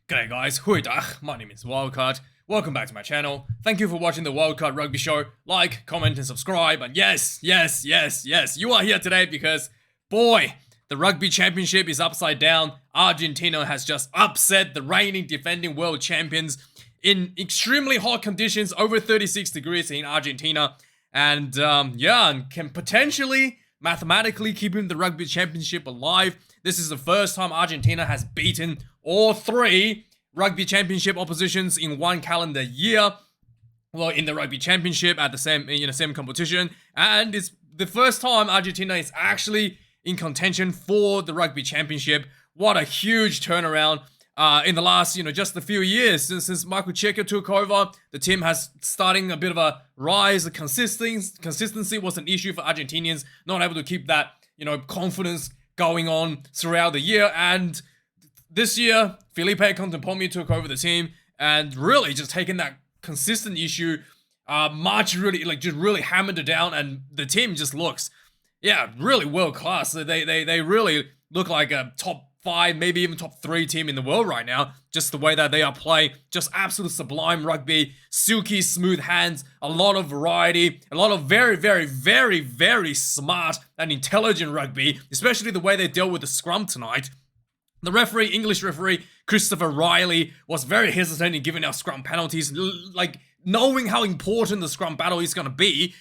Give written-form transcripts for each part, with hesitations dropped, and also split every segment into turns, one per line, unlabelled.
G'day guys, goeiedag, my name is Wildkard. Welcome back to my channel. Thank you for watching the Wildkard Rugby Show. Like, comment and subscribe. And yes, you are here today because, boy, the Rugby Championship is upside down. Argentina has just upset the reigning defending world champions in extremely hot conditions, over 36 degrees in Argentina. And and can potentially mathematically keeping the Rugby Championship alive. This is the first time Argentina has beaten all three Rugby Championship oppositions in one calendar year. Well, in the Rugby Championship at the same competition, and it's the first time Argentina is actually in contention for the Rugby Championship. What a huge turnaround in the last, just a few years since Michael Cheika took over. The team has starting a bit of a rise. The consistency was an issue for Argentinians, not able to keep that, confidence going on throughout the year. And this year, Felipe Contempomi took over the team and really just taken that consistent issue, just really hammered it down, and the team just looks, really world class. They really look like a top 5, maybe even top 3 team in the world right now. Just the way that they are playing, just absolute sublime rugby, silky smooth hands, a lot of variety, a lot of very, very, very, very smart and intelligent rugby, especially the way they dealt with the scrum tonight. The referee, English referee, Christopher Riley, was very hesitant in giving out scrum penalties, knowing how important the scrum battle is going to be.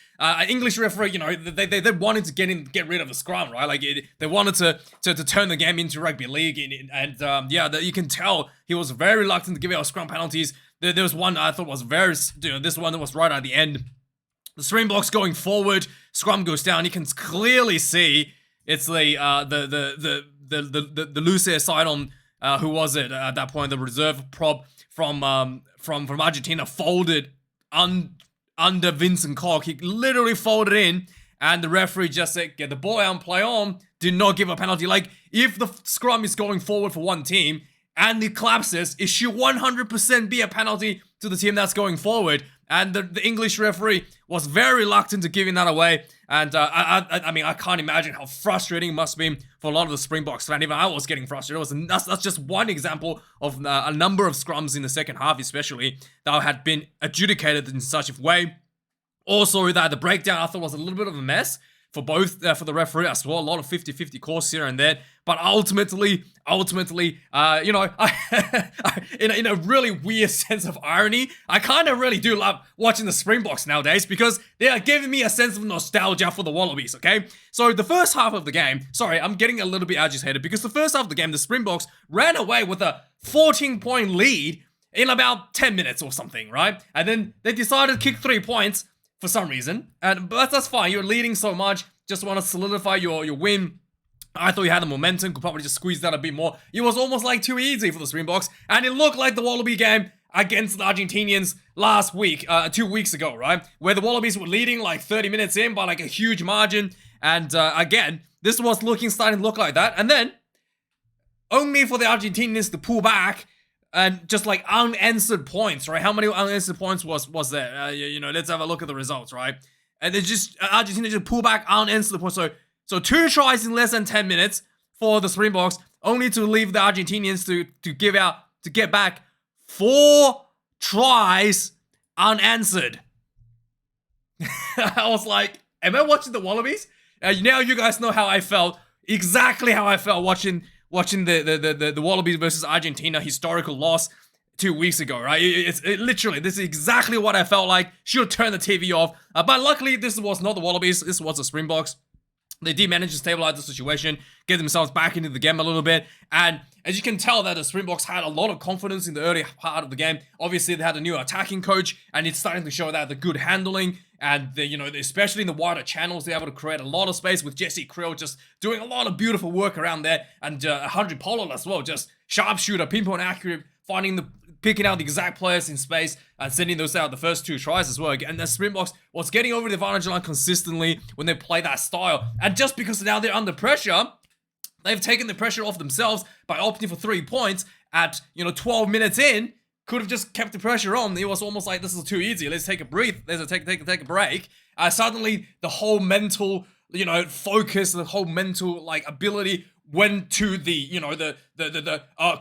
English referee, they wanted to get rid of the scrum, right? They wanted to turn the game into rugby league, and you can tell he was very reluctant to give out scrum penalties. There was one I thought was this one that was right at the end. The Springboks going forward, scrum goes down. You can clearly see it's the loose air side on who was it at that point? The reserve prop from Argentina folded under Vincent Koch. He literally folded in, and the referee just said, "Get the ball out and play on." Did not give a penalty. If the scrum is going forward for one team and it collapses, it should 100% be a penalty to the team that's going forward. And the English referee was very reluctant to giving that away. And I can't imagine how frustrating it must have been for a lot of the Springboks fans. Even I was getting frustrated. That's just one example of a number of scrums in the second half, especially, that had been adjudicated in such a way. Also, that the breakdown I thought was a little bit of a mess for both, for the referee as well. A lot of 50-50 calls here and there. But ultimately, in a really weird sense of irony, I kind of really do love watching the Springboks nowadays because they are giving me a sense of nostalgia for the Wallabies, okay? So the first half of the game, sorry, I'm getting a little bit agitated because the first half of the game, the Springboks ran away with a 14-point lead in about 10 minutes or something, right? And then they decided to kick 3 points for some reason, but that's fine. You're leading so much, just want to solidify your win. I thought you had the momentum, could probably just squeeze that a bit more. It was almost too easy for the Springboks, and it looked like the Wallaby game against the Argentinians last week, 2 weeks ago, right? Where the Wallabies were leading 30 minutes in by a huge margin, and again, this was starting to look like that, and then only for the Argentinians to pull back and just unanswered points, right? How many unanswered points was there? Let's have a look at the results, right? And they Argentina just pull back unanswered points. So 2 tries in less than 10 minutes for the Springboks, only to leave the Argentinians to get back 4 tries unanswered. I was like, am I watching the Wallabies? Now you guys know how I felt, exactly how I felt watching the Wallabies versus Argentina historical loss 2 weeks ago, right? Literally, this is exactly what I felt like. Should turn the TV off. But luckily, this was not the Wallabies. This was the Springboks. They did manage to stabilize the situation, get themselves back into the game a little bit, and as you can tell that the Springboks had a lot of confidence in the early part of the game. Obviously, they had a new attacking coach, and it's starting to show that the good handling, and especially in the wider channels, they're able to create a lot of space with Jesse Krill just doing a lot of beautiful work around there, and Henry Pollard as well, just sharpshooter, pinpoint accurate, picking out the exact players in space and sending those out the first 2 tries as well. And the Springboks was getting over the advantage line consistently when they play that style. And just because now they're under pressure, they've taken the pressure off themselves by opting for 3 points at 12 minutes in. Could have just kept the pressure on. It was almost like, this is too easy. Let's take a breathe. Let's take a break. Suddenly the whole mental focus, the whole mental ability went to the,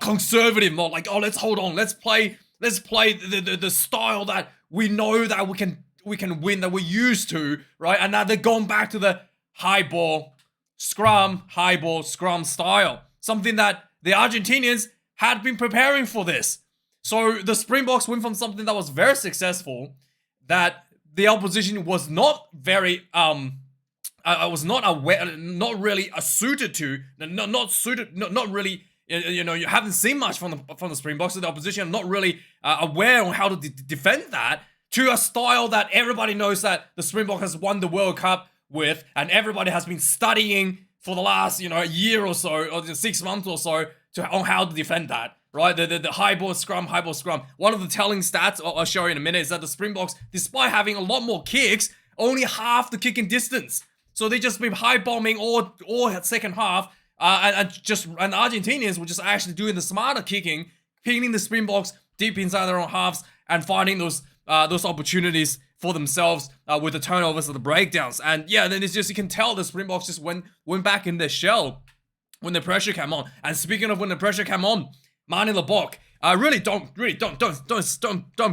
conservative mode, like, oh, let's hold on, let's play the style that we know that we can win, that we're used to, right? And now they're going back to the high ball scrum style, something that the Argentinians had been preparing for this. So the Springboks went from something that was very successful, that the opposition was not very I was not aware, not really suited to, not really. You haven't seen much from the Springboks, so the opposition are not really aware on how to defend that, to a style that everybody knows that the Springbok has won the World Cup with, and everybody has been studying for the last, year or so, or 6 months or so, on how to defend that, right? The high ball scrum. One of the telling stats I'll show you in a minute is that the Springboks, despite having a lot more kicks, only half the kicking distance. So they just been high bombing all second half, and the Argentinians were just actually doing the smarter kicking, pinning the Springboks deep inside their own halves, and finding those opportunities for themselves with the turnovers or the breakdowns. And yeah, then it's just, you can tell the Springboks just went back in their shell when the pressure came on. And speaking of when the pressure came on, man in the Bok, don't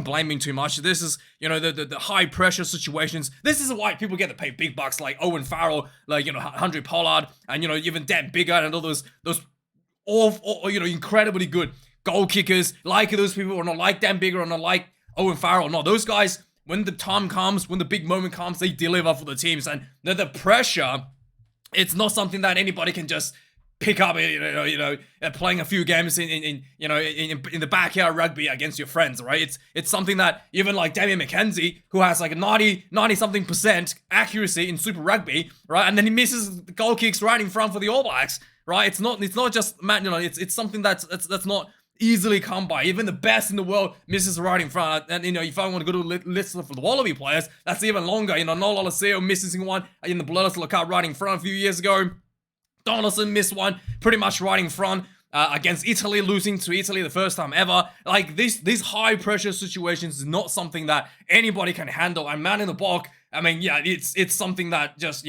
blame me too much. This is, the high pressure situations. This is why people get to pay big bucks, like Owen Farrell, like, Andre Pollard, and, even Dan Biggar, and all those incredibly good goal kickers, like those people, or not like Dan Biggar, or not like Owen Farrell. No, those guys, when the time comes, when the big moment comes, they deliver for the teams. And the pressure, it's not something that anybody can just pick up, playing a few games in the backyard rugby against your friends, right? It's something that even like Damian McKenzie, who has like a 90 something % accuracy in Super Rugby, right? And then he misses the goal kicks right in front for the All Blacks, right? It's not just it's something that's not easily come by. Even the best in the world misses right in front. And if I want to go to a list for the Wallaby players, that's even longer. Nola Laseo missing one in the Bloodless Cup right in front a few years ago. Donaldson missed one pretty much right in front against Italy, losing to Italy the first time ever. Like, these high pressure situations is not something that anybody can handle. And man in the Bok, I mean, yeah, it's something that just,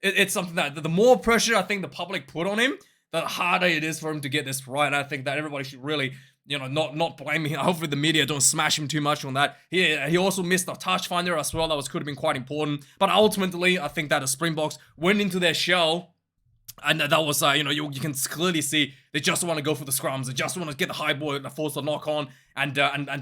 it's something that the more pressure I think the public put on him, the harder it is for him to get this right. And I think that everybody should really, not blame him. Hopefully the media don't smash him too much on that. He also missed a touch finder as well. That could have been quite important. But ultimately, I think that the Springboks went into their shell. And that was, you can clearly see they just want to go for the scrums. They just want to get the high ball and force the knock on and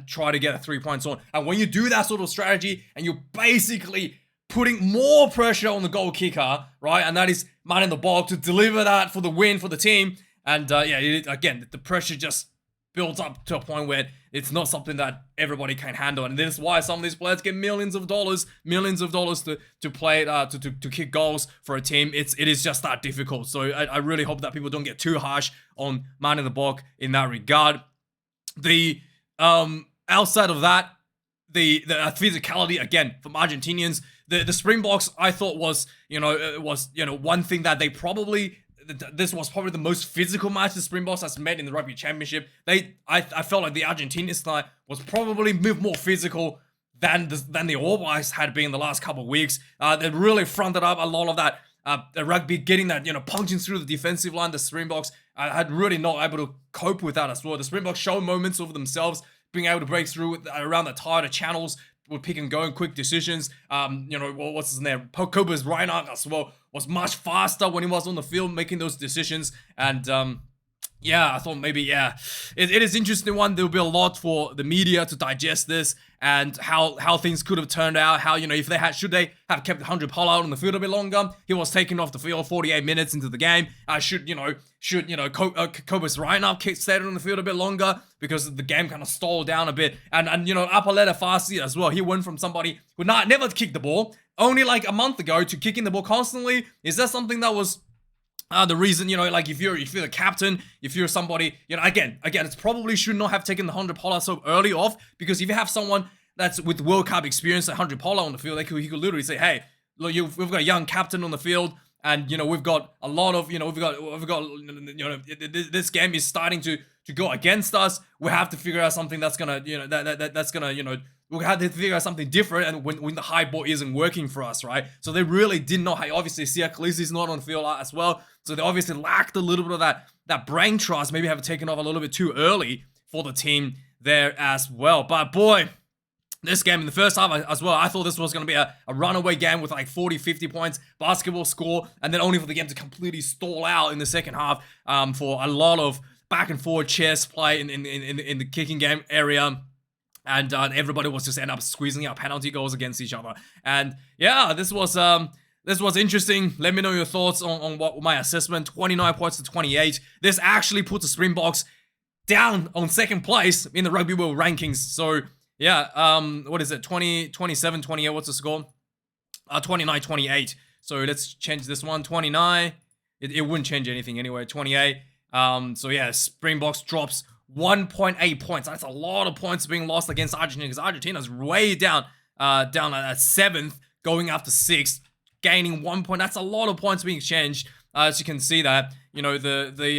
try to get a 3 points on. And when you do that sort of strategy and you're basically putting more pressure on the goal kicker, right? And that is man in the Bok to deliver that for the win for the team. And again, the pressure just builds up to a point where it's not something that everybody can handle. And this is why some of these players get millions of dollars to play, to kick goals for a team. It is just that difficult. So I really hope that people don't get too harsh on man in the Bok in that regard. The outside of that, the physicality again from Argentinians, the Springboks, I thought was one thing that they probably. This was probably the most physical match the Springboks has made in the Rugby Championship. I felt like the Argentinian side was probably more physical than the All Blacks had been the last couple of weeks. They really fronted up a lot of that the Rugby, getting that, punching through the defensive line. The Springboks had really not able to cope with that as well. The Springboks showed moments of themselves being able to break through around the tighter channels with pick and go and quick decisions. What's his name? Cobus Reinhardt as well was much faster when he was on the field making those decisions. And I thought maybe, it is interesting one. There'll be a lot for the media to digest this and how things could have turned out. How, if they should they have kept 100 Pollard on the field a bit longer? He was taken off the field 48 minutes into the game. Should Cobus Reinhardt stayed on the field a bit longer because the game kind of stalled down a bit. And Apaleta Farsi as well. He went from somebody who never kicked the ball only like a month ago to kicking the ball constantly. Is that something that was the reason, if you're the captain, if you're somebody, again, it's probably should not have taken the 100 Pollard so early off, because if you have someone that's with World Cup experience, 100 Pollard on the field, he could literally say, hey, look, we've got a young captain on the field, and we've got a lot of, this game is starting to go against us. We have to figure out something that's gonna, that's gonna, we had to figure out something different, and when the high ball isn't working for us, right? So they really did not. Obviously, Sia Khaleesi's not on the field as well, so they obviously lacked a little bit of that brain trust. Maybe have taken off a little bit too early for the team there as well. But boy, this game in the first half as well, I thought this was going to be a runaway game with like 40, 50 points, basketball score, and then only for the game to completely stall out in the second half for a lot of back and forward chess play in the kicking game area. And everybody was just end up squeezing out penalty goals against each other. And yeah, this was interesting. Let me know your thoughts on what my assessment. 29 points to 28. This actually puts the Springboks down on second place in the Rugby World Rankings. So yeah, what is it? 27, 28. What's the score? 29, 28. So let's change this one. 29. It wouldn't change anything anyway. 28. So yeah, Springboks drops 1.8 points. That's a lot of points being lost against Argentina, because Argentina's way down at 7th, going up to 6th, gaining 1 point. That's a lot of points being exchanged. As you can see that, you know, that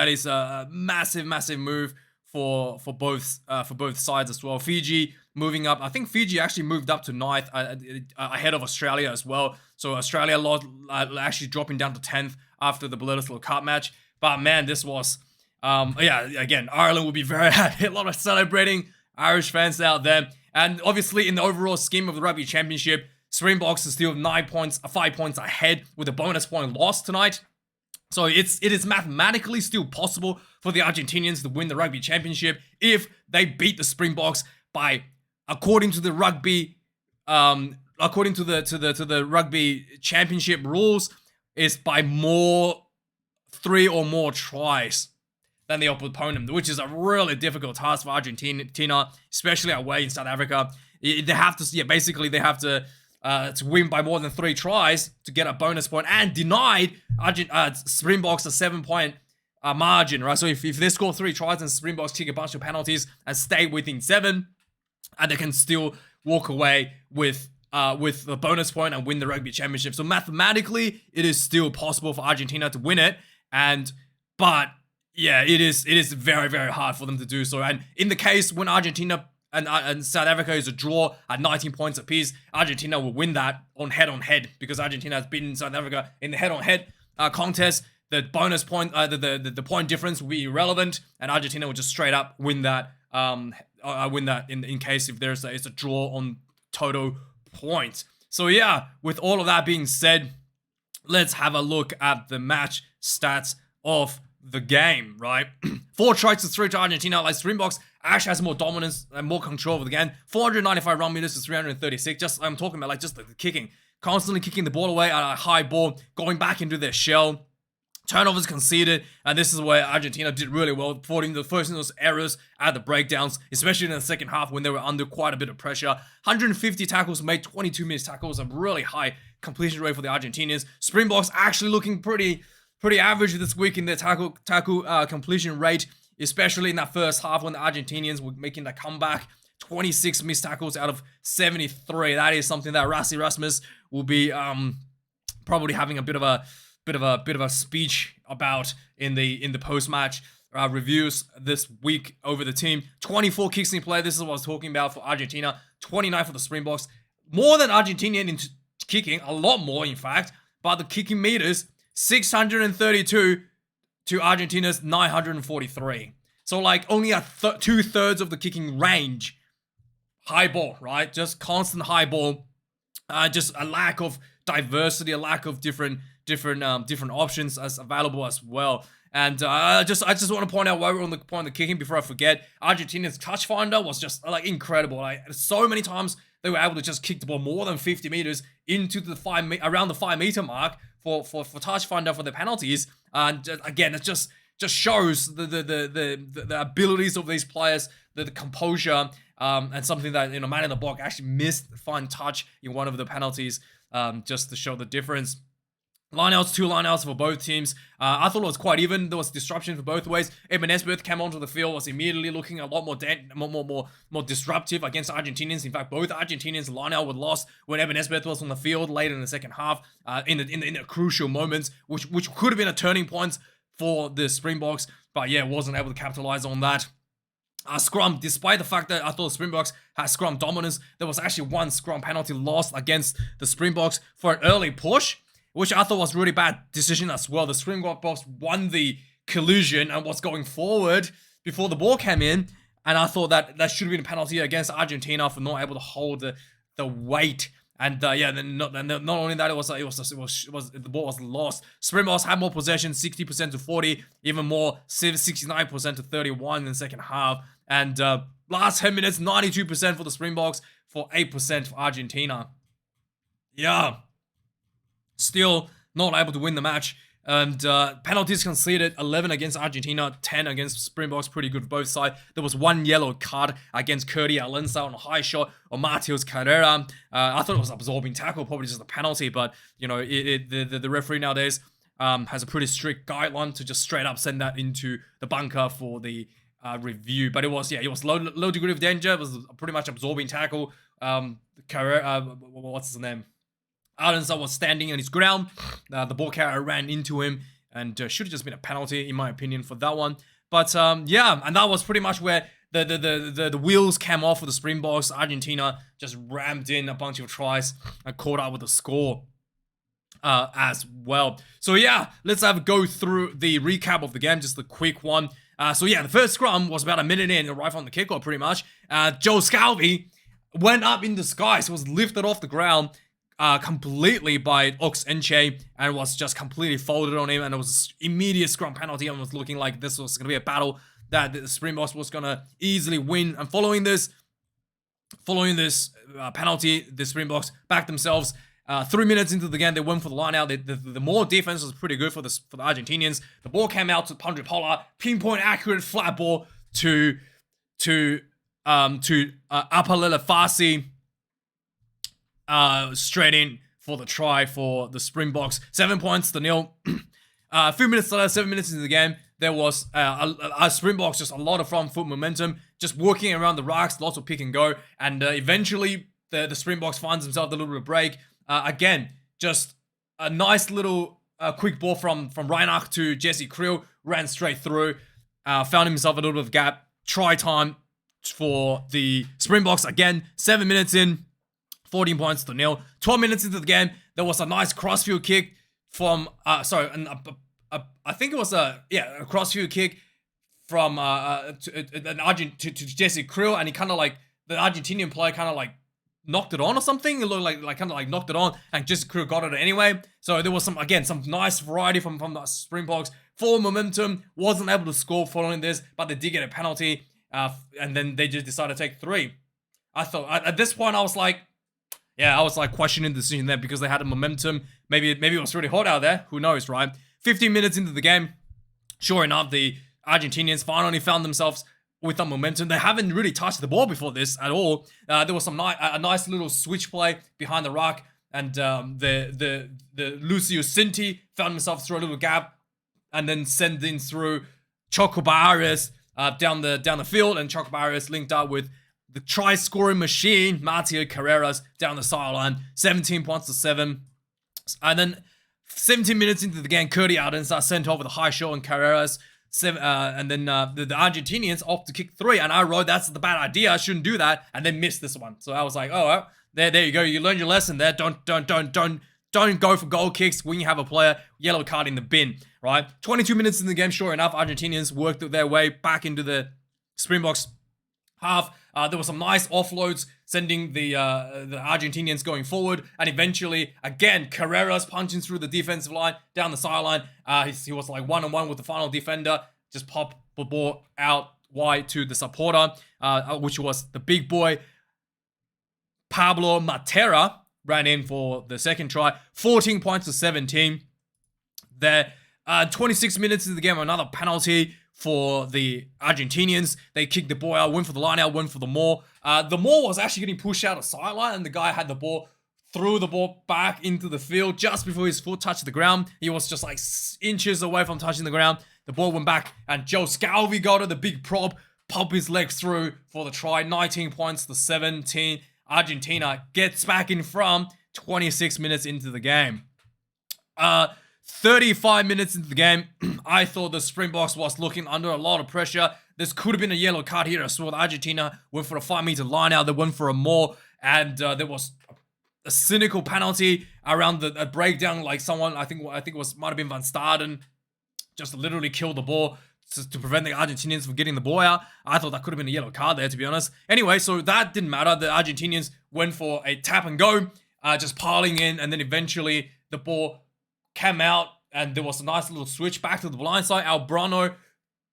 is a massive move for both sides as well. Fiji moving up. I think Fiji actually moved up to 9th ahead of Australia as well. So Australia lost, actually dropping down to 10th after the Bledisloe Cup match. But man, this was, again, Ireland will be very happy. A lot of celebrating Irish fans out there. And obviously, in the overall scheme of the Rugby Championship, Springboks is still 5 points ahead with a bonus point loss tonight. So it is mathematically still possible for the Argentinians to win the Rugby Championship if they beat the Springboks by, according to the Rugby, Rugby Championship rules, is by 3 or more tries than the opponent, which is a really difficult task for Argentina, especially away in South Africa. They have to win by more than 3 tries to get a bonus point, and denied Springboks a 7-point margin, right? So if they score 3 tries and Springboks kick a bunch of penalties and stay within 7, and they can still walk away with the bonus point and win the Rugby Championship. So mathematically, it is still possible for Argentina to win it. But yeah, it is very, very hard for them to do so. And in the case when Argentina and South Africa is a draw at 19 points apiece, Argentina will win that on head-on-head, because Argentina has beaten South Africa in the head-on-head contest. The bonus point, the point difference will be irrelevant, and Argentina will just straight up win that. In case if it's a draw on total points. So yeah, with all of that being said, let's have a look at the match stats of the game, right? 4 tries to 3 to Argentina. Like, Springboks actually has more dominance and more control over the game. 495 run meters to 336. I'm talking about just the kicking. Constantly kicking the ball away at a high ball, going back into their shell. Turnovers conceded, and this is where Argentina did really well, avoiding the first of those errors at the breakdowns, especially in the second half when they were under quite a bit of pressure. 150 tackles made, 22 missed tackles, a really high completion rate for the Argentinians. Springboks actually looking pretty average this week in their tackle completion rate, especially in that first half when the Argentinians were making the comeback. 26 missed tackles out of 73. That is something that Rassi Rasmus will be probably having a bit of a speech about in the post-match reviews this week over the team. 24 kicks in play. This is what I was talking about for Argentina. 29 for the Springboks. More than Argentinian in kicking, a lot more in fact. But the kicking meters, 632 to Argentina's 943. So like only a 2/3 of the kicking range. High ball, right? Just constant high ball. Just a lack of diversity, a lack of different options as available as well. And I just want to point out while we're on the point of the kicking before I forget, Argentina's touch finder was just like incredible. Like, so many times they were able to just kick the ball more than 50 meters into the around the 5 meter mark for touch finder for the penalties. And again, it just shows the abilities of these players, the composure, and something that, you know, man in the box actually missed the fine touch in one of the penalties, just to show the difference. Lineouts, 2 lineouts for both teams. I thought it was quite even. There was disruption for both ways. Eben Esbeth came onto the field, was immediately looking a lot more disruptive against Argentinians. In fact, both Argentinians lineout were lost when Eben Esbeth was on the field later in the second half, in the crucial moments, which could have been a turning point for the Springboks, but yeah, wasn't able to capitalize on that. scrum. Despite the fact that I thought the Springboks had scrum dominance, there was actually one scrum penalty lost against the Springboks for an early push, which I thought was really bad decision as well. The Springboks won the collision and was going forward before the ball came in, and I thought that should have been a penalty against Argentina for not able to hold the weight. And yeah, then not only that, the ball was lost. Springboks had more possession, 60% to 40, even more 69% to 31 in the second half. And last 10 minutes, 92% for the Springboks, for 8% for Argentina. Yeah, still not able to win the match. And penalties conceded, 11 against Argentina, 10 against Springboks, pretty good for both sides. There was one yellow card against Curdy Alenza on a high shot, or Mateus Carrera. I thought it was absorbing tackle, probably just a penalty, but, you know, the referee nowadays has a pretty strict guideline to just straight up send that into the bunker for the review. But it was low degree of danger. It was pretty much absorbing tackle. Carrera, what's his name? Alenza was standing on his ground. The ball carrier ran into him, and should have just been a penalty, in my opinion, for that one. But yeah, and that was pretty much where the wheels came off for the Springboks. Argentina just rammed in a bunch of tries and caught up with the score as well. So yeah, let's go through the recap of the game, just a quick one. So yeah, the first scrum was about a minute in, right from the kickoff, pretty much. Joe Scalvi went up in the sky, so was lifted off the ground completely by Ox Enche, and was just completely folded on him, and it was immediate scrum penalty, and was looking like this was going to be a battle that the Springboks was going to easily win. And following this penalty, the Springboks backed themselves. 3 minutes into the game, they went for the line out. The more defense was pretty good for the Argentinians. The ball came out to Pandre Pola, pinpoint accurate flat ball to Apalele Farsi. Straight in for the try for the Springboks. 7 points to nil. A few minutes later, 7 minutes into the game, there was a Springboks, just a lot of front foot momentum, just working around the rocks, lots of pick and go, and eventually the Springboks finds themselves a little bit of break. Again, just a nice little quick ball from Reinach to Jesse Kriel, ran straight through, found himself a little bit of gap. Try time for the Springboks again. 7 minutes in. 14 points to nil. 12 minutes into the game, there was a nice crossfield kick from, I think it was a crossfield kick from to Jesse Kriel, and he kind of like, the Argentinian player kind of like knocked it on or something. It looked like kind of like knocked it on, and Jesse Kriel got it anyway. So there was some nice variety from the Springboks. Full momentum, wasn't able to score following this, but they did get a penalty, and then they just decided to take 3. I thought, at this point, I was like questioning the decision there, because they had a momentum. Maybe it was really hot out there. Who knows, right? 15 minutes into the game, sure enough, the Argentinians finally found themselves with some momentum. They haven't really touched the ball before this at all. There was a nice little switch play behind the ruck, and the Lucio Cinti found himself through a little gap, and then sent in through Chocobares down the field, and Chocobares linked up with the try-scoring machine, Mateo Carreras, down the sideline, 17 points to 7. And then 17 minutes into the game, Curdy Alenza sent over the high shot on Carreras. And then the Argentinians opt to kick 3. And I wrote, that's the bad idea. I shouldn't do that. And then missed this one. So I was like, oh, well, there you go. You learned your lesson there. Don't go for goal kicks when you have a player. Yellow card in the bin, right? 22 minutes in the game, sure enough, Argentinians worked their way back into the Springboks half. There were some nice offloads, sending the Argentinians going forward, and eventually, again, Carreras punching through the defensive line, down the sideline. He was like 1-on-1 with the final defender, just popped the ball out wide to the supporter, which was the big boy, Pablo Matera, ran in for the second try. 14 points to 17. There, 26 minutes into the game, another penalty for the Argentinians. They kicked the ball out, went for the line out, went for the maul. The maul was actually getting pushed out of sideline, and the guy had the ball, threw the ball back into the field just before his foot touched the ground. He was just like inches away from touching the ground. The ball went back, and Joe Scalvi got it, the big prop, popped his legs through for the try. 19 points to 17. Argentina gets back in front 26 minutes into the game. 35 minutes into the game, I thought the Springboks was looking under a lot of pressure. this could have been a yellow card here. I saw Argentina went for a 5-meter line out. They went for a more, and there was a cynical penalty around the breakdown. Like someone, I think it might have been Van Staden, just literally killed the ball to prevent the Argentinians from getting the ball out. I thought that could have been a yellow card there, to be honest. Anyway, so that didn't matter. The Argentinians went for a tap and go, just piling in, and then eventually the ball came out, and there was a nice little switch back to the blind side. Albrano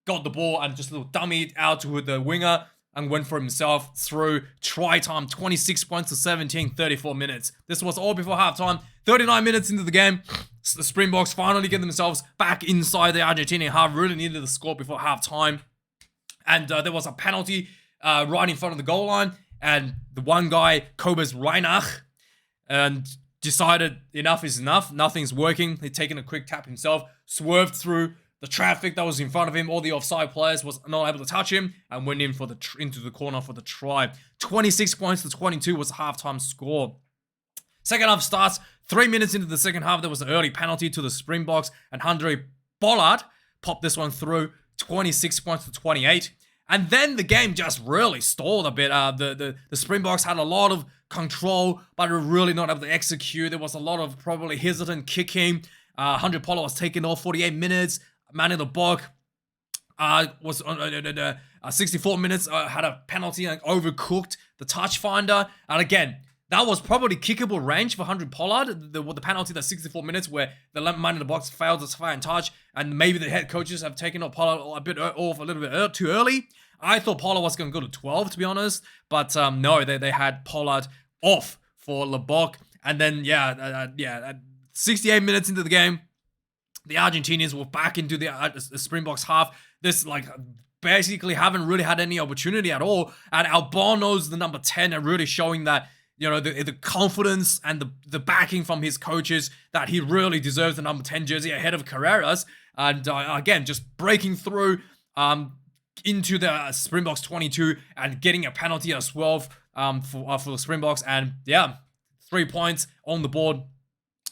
got the ball and just a little dummy out to the winger and went for himself through. Try time, 26 points to 17, 34 minutes. This was all before halftime. 39 minutes into the game, the Springboks finally get themselves back inside the Argentinian half. Really needed the score before halftime. And there was a penalty right in front of the goal line. And the one guy, Kobus Reinach, and decided enough is enough. Nothing's working. He'd taken a quick tap himself, swerved through the traffic that was in front of him. All the offside players was not able to touch him and went in for into the corner for the try. 26 points to 22 was the halftime score. Second half starts. 3 minutes into the second half, there was an early penalty to the Springboks, and Andre Bollard popped this one through. 26 points to 28. And then the game just really stalled a bit. The Springboks had a lot of control, but were really not able to execute. There was a lot of probably hesitant kicking. Andre Bollard was taken off 48 minutes. Manny the Bok was on 64 minutes, had a penalty and overcooked the touch finder. And again, that was probably kickable range for 100 Pollard. The penalty, that 64 minutes where the man in the box failed to fire and touch, and maybe the head coaches have taken off Pollard a little bit too early. I thought Pollard was going to go to 12, to be honest, but no, they had Pollard off for LeBoc. And then, 68 minutes into the game, the Argentinians were back into the Springboks half. This, basically haven't really had any opportunity at all. And Albano's the number 10 are really showing that, the confidence and the backing from his coaches that he really deserves the number 10 jersey ahead of Carreras. And again, just breaking through into the Springboks 22 and getting a penalty as well for the Springboks. And 3 points on the board.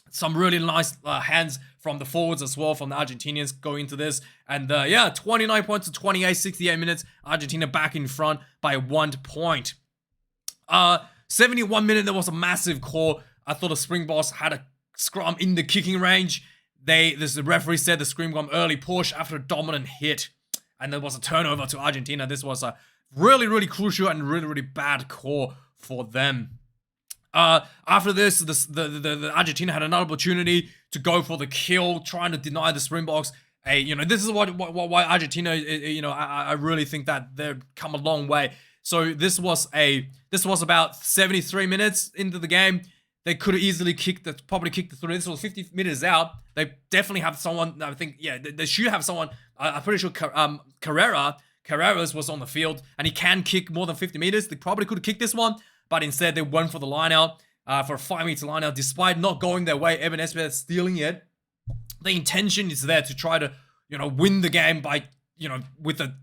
Some really nice hands from the forwards as well, from the Argentinians going into this. And 29 points to 28, 68 minutes. Argentina back in front by 1 point. 71 minutes, there was a massive call. I thought the Springboks had a scrum in the kicking range. The referee said the Springbok early push after a dominant hit. And there was a turnover to Argentina. This was a really, really crucial and really, really bad call for them. After this, the Argentina had another opportunity to go for the kill, trying to deny the Springboks. This is why Argentina, I really think that they've come a long way. So this was about 73 minutes into the game. They could have easily probably kicked the three. This was 50 minutes out. They definitely have someone. I think, they should have someone. I'm pretty sure Carreras was on the field, and he can kick more than 50 meters. They probably could have kicked this one, but instead they went for the line out, for a 5-meter line out, despite not going their way. Evan Esper stealing it. The intention is there to try to, win the game by, with a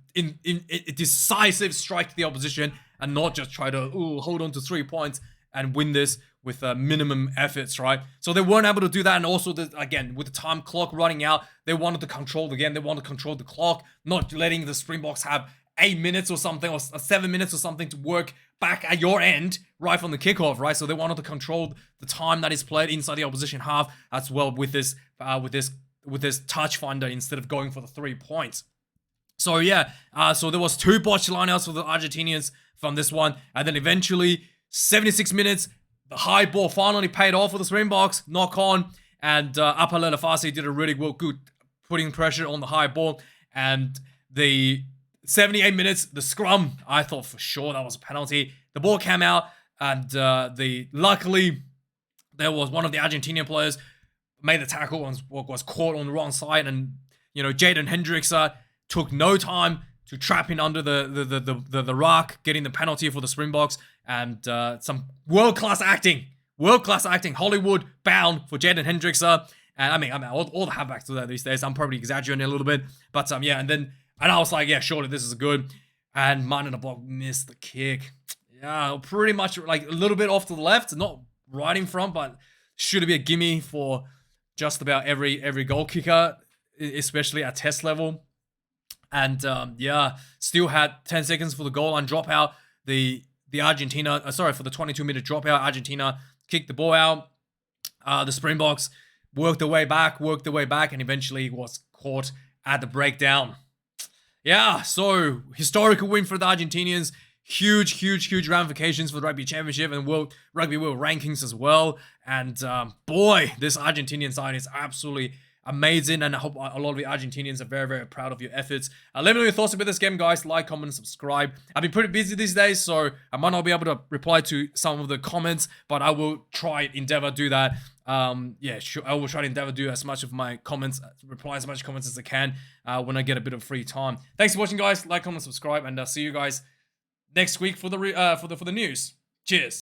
decisive strike to the opposition, and not just try to hold on to 3 points and win this with minimum efforts, right? So they weren't able to do that, and also, again, with the time clock running out, they wanted to control the game. They wanted to control the clock, not letting the Springboks have 8 minutes or something, or 7 minutes or something to work back at your end right from the kickoff, right? So they wanted to control the time that is played inside the opposition half as well with this touch finder instead of going for the 3 points. So so there was 2 botched lineouts for the Argentinians from this one, and then eventually 76 minutes, the high ball finally paid off for the Springboks, knock on, and Apalele Fasi did a really good putting pressure on the high ball, and the 78 minutes, the scrum, I thought for sure that was a penalty. The ball came out, and luckily there was one of the Argentinian players made the tackle and was caught on the wrong side, and Jaden Hendricks took no time to trap in under the rock, getting the penalty for the Springboks, and some world-class acting, Hollywood bound for Jaden Hendricks. And I mean, all the halfbacks do that these days. I'm probably exaggerating a little bit, but and I was like, surely this is good. And Martin the Block missed the kick. Yeah, pretty much like a little bit off to the left, not right in front, but should be a gimme for just about every goal kicker, especially at test level. And yeah, still had 10 seconds for the goal line dropout. The Argentina, sorry, for the 22-meter dropout, Argentina kicked the ball out. The Springboks worked their way back, and eventually was caught at the breakdown. Yeah, so historical win for the Argentinians. Huge ramifications for the Rugby Championship and Rugby World Rankings as well. And boy, this Argentinian side is absolutely amazing, and I hope a lot of the Argentinians are very proud of your efforts. Let me know your thoughts about this game, guys. Like, comment, and subscribe. I've been pretty busy these days, so I might not be able to reply to some of the comments, but I will endeavor to do that. Yeah, sure, I will try to endeavor to do as much of my comments, reply as much comments as I can when I get a bit of free time. Thanks for watching, guys. Like, comment, subscribe, and I'll see you guys next week for the news. Cheers.